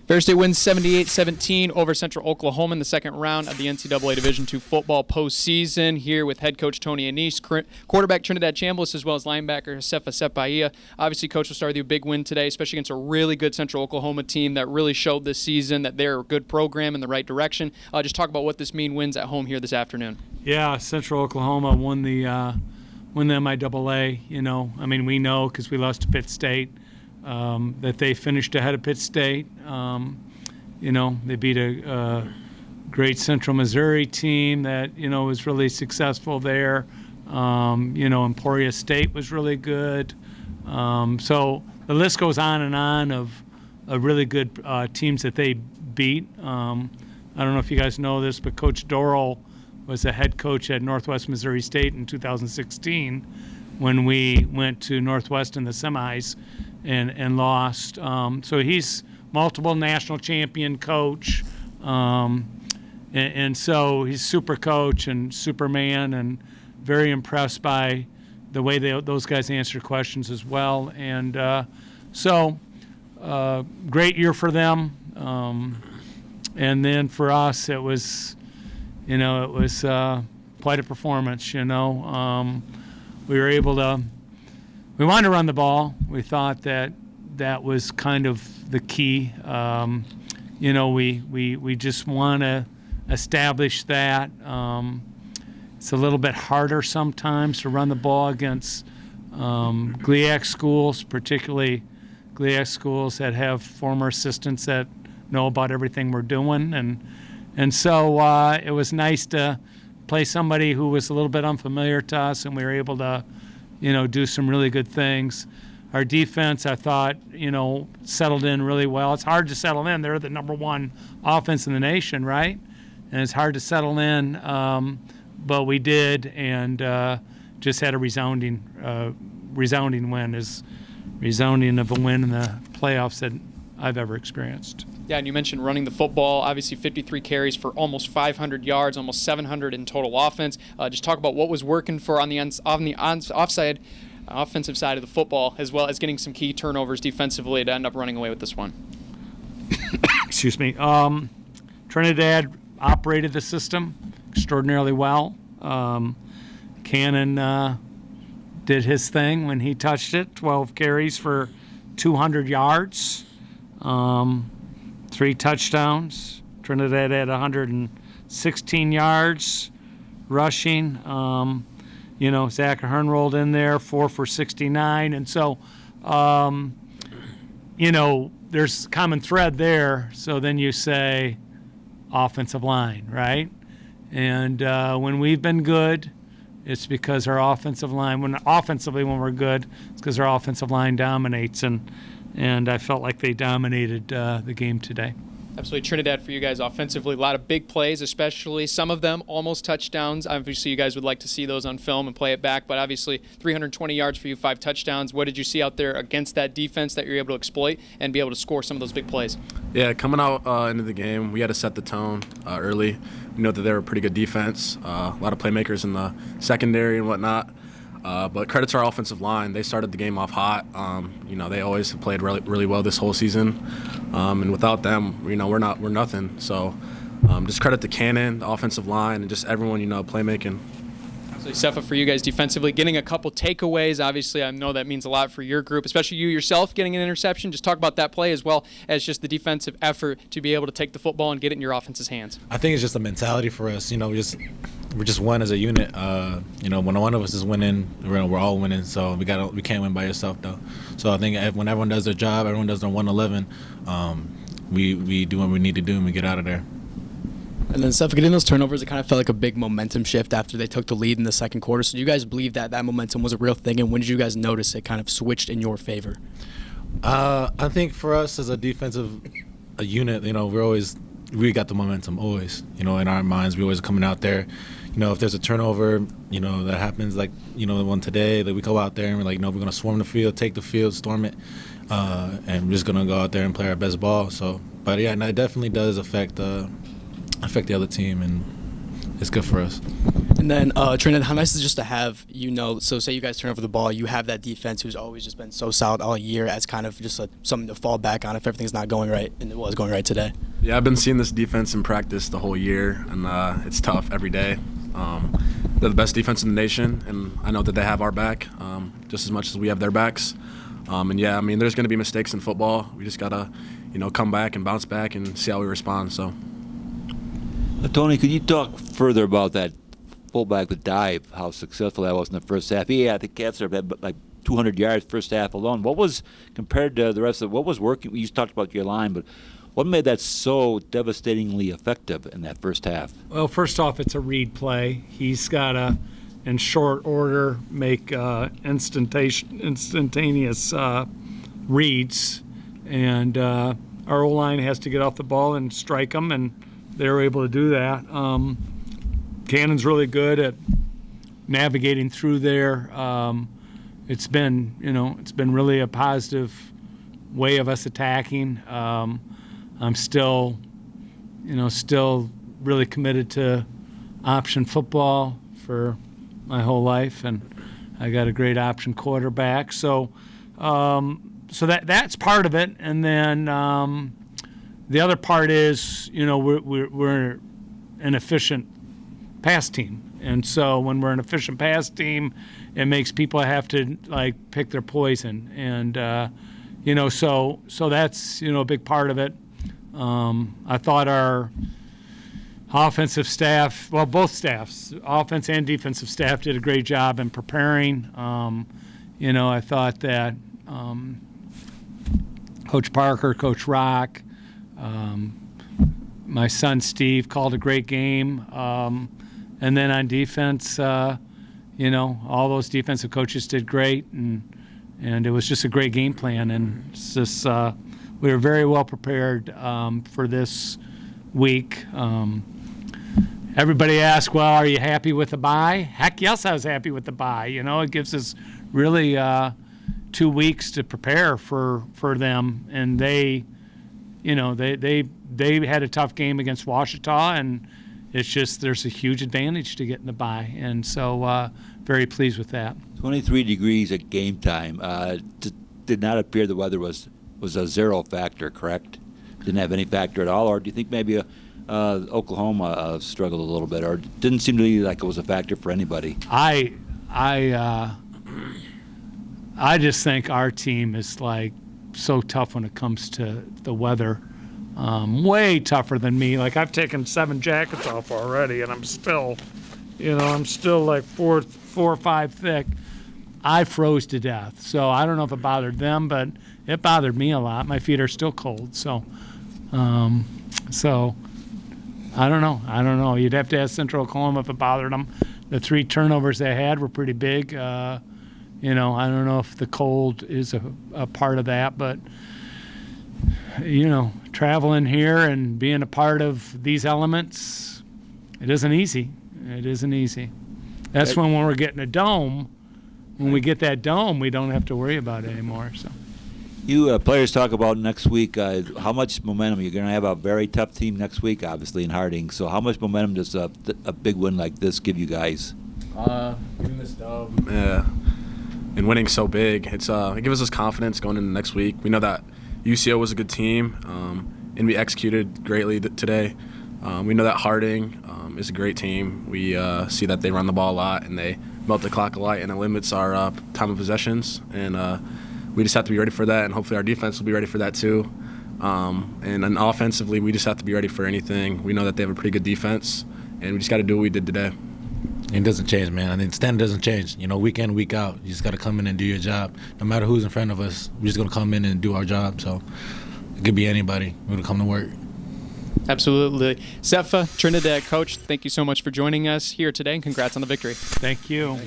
Ferris State wins 78-17 over Central Oklahoma in the second round of the NCAA Division II football postseason. Here with head coach Tony Annese, quarterback Trinidad Chambliss, as well as linebacker Sefa Saipaia. Obviously, Coach, will start with you. A big win today, especially against a really good Central Oklahoma team that really showed this season that they're a good program in the right direction. Just talk about what this means wins at home here this afternoon. Yeah, Central Oklahoma won the MIAA. We know because we lost to Pitt State. That they finished ahead of Pitt State. They beat a great Central Missouri team that, was really successful there. Emporia State was really good. So the list goes on of really good teams that they beat. I don't know if you guys know this, but Coach Dorrell was the head coach at Northwest Missouri State in 2016 when we went to Northwest in the semis and lost. So he's multiple national champion coach. And so he's super coach and Superman, and very impressed by the way those guys answer questions as well. And great year for them. And then for us, it was quite a performance. We were able to. We wanted to run the ball. We thought that was kind of the key. We just want to establish that. It's a little bit harder sometimes to run the ball against GLIAC schools, particularly GLIAC schools that have former assistants that know about everything we're doing. And so it was nice to play somebody who was a little bit unfamiliar to us, and we were able to do some really good things. Our defense, I thought, settled in really well. It's hard to settle in. They're the number one offense in the nation, right? And it's hard to settle in, but we did, and just had a resounding win, as resounding of a win in the playoffs that I've ever experienced. Yeah, and you mentioned running the football. Obviously, 53 carries for almost 500 yards, almost 700 in total offense. Just talk about what was working for on the offensive side of the football, as well as getting some key turnovers defensively to end up running away with this one. Excuse me. Trinidad operated the system extraordinarily well. Cannon did his thing when he touched it. 12 carries for 200 yards. 3 touchdowns. Trinidad had 116 yards rushing. Zach Ahern rolled in there, 4 for 69. And so, there's common thread there. So then you say offensive line, right? And when we've been good, it's because our offensive line, when we're good, it's because our offensive line dominates. And I felt like they dominated the game today. Absolutely. Trinidad for you guys offensively, a lot of big plays, especially some of them almost touchdowns. Obviously, you guys would like to see those on film and play it back, but obviously 320 yards for you, 5 touchdowns. What did you see out there against that defense that you're able to exploit and be able to score some of those big plays? Yeah, coming out into the game, we had to set the tone early. We know that they're a pretty good defense, a lot of playmakers in the secondary and whatnot. But credit to our offensive line. They started the game off hot. They always have played really well this whole season. And without them, we're nothing. So just credit to Cannon, the offensive line, and just everyone, playmaking. So Sefa, for you guys defensively, getting a couple takeaways. Obviously, I know that means a lot for your group, especially you yourself getting an interception. Just talk about that play as well as just the defensive effort to be able to take the football and get it in your offense's hands. I think it's just a mentality for us. We're just one as a unit. When one of us is winning, we're all winning. So we can't win by yourself though. So I think when everyone does their job, everyone does their 111. We do what we need to do and we get out of there. And then, Seth, getting those turnovers, it kind of felt like a big momentum shift after they took the lead in the second quarter. So do you guys believe that momentum was a real thing, and when did you guys notice it kind of switched in your favor? I think for us as a defensive unit, we got the momentum always. In our minds, we always coming out there. If there's a turnover, that happens like, the one today, that we go out there and we're like, no, we're going to swarm the field, take the field, storm it, and we're just going to go out there and play our best ball. So, but yeah, it definitely does affect the other team, and it's good for us. And then, Trinidad, how nice is it just to have, so say you guys turn over the ball, you have that defense who's always just been so solid all year as kind of just something to fall back on if everything's not going right, and it was going right today. Yeah, I've been seeing this defense in practice the whole year, and it's tough every day. They're the best defense in the nation, and I know that they have our back just as much as we have their backs. And yeah, I mean, there's going to be mistakes in football. We just got to, come back and bounce back and see how we respond. So, Tony, could you talk further about that fullback with dive, how successful that was in the first half? Yeah, the Cats had like 200 yards first half alone. What was, compared to the rest of what was working? You talked about your line, but what made that so devastatingly effective in that first half? Well, first off, it's a read play. He's got to, in short order, make instantaneous reads, and our O-line has to get off the ball and strike them, and they were able to do that. Cannon's really good at navigating through there. It's been really a positive way of us attacking. I'm still really committed to option football for my whole life, and I got a great option quarterback. So that's part of it, and then the other part is we're an efficient pass team, and so when we're an efficient pass team, it makes people have to pick their poison, and so that's a big part of it. I thought our offensive staff, well, both staffs, offense and defensive staff, did a great job in preparing. I thought that Coach Parker, Coach Rock, my son Steve called a great game. And then on defense, all those defensive coaches did great, and it was just a great game plan. And it's just, we were very well prepared for this week. Everybody asked, well, are you happy with the bye? Heck yes, I was happy with the bye. It gives us really 2 weeks to prepare for them, and they had a tough game against Washita, and it's just there's a huge advantage to getting the bye, and so very pleased with that. 23 degrees at game time. Did not appear the weather was a zero factor, correct? Didn't have any factor at all, or do you think maybe Oklahoma struggled a little bit, or didn't seem to be like it was a factor for anybody? I just think our team is so tough when it comes to the weather. Way tougher than me. I've taken 7 jackets off already, and I'm still 4 or 5 thick. I froze to death. So I don't know if it bothered them, but it bothered me a lot. My feet are still cold. So I don't know. You'd have to ask Central Oklahoma if it bothered them. The 3 turnovers they had were pretty big. I don't know if the cold is a part of that, but traveling here and being a part of these elements, it isn't easy. It isn't easy. That's when we're getting a dome. When we get that dome, we don't have to worry about it anymore. So, you players talk about next week. How much momentum? You're going to have a very tough team next week, obviously, in Harding. So, how much momentum does a big win like this give you guys? Getting this dub, and winning so big, it gives us confidence going into next week. We know that UCO was a good team, and we executed greatly today. We know that Harding is a great team. We see that they run the ball a lot, and they melt the clock a lot, and it limits our time of possessions. And we just have to be ready for that, and hopefully our defense will be ready for that too. And then offensively, we just have to be ready for anything. We know that they have a pretty good defense, and we just got to do what we did today. It doesn't change, man. I mean, standard doesn't change. Week in, week out, you just got to come in and do your job. No matter who's in front of us, we're just going to come in and do our job. So it could be anybody. We're going to come to work. Absolutely. Sefa, Trinidad coach, thank you so much for joining us here today, and congrats on the victory. Thank you.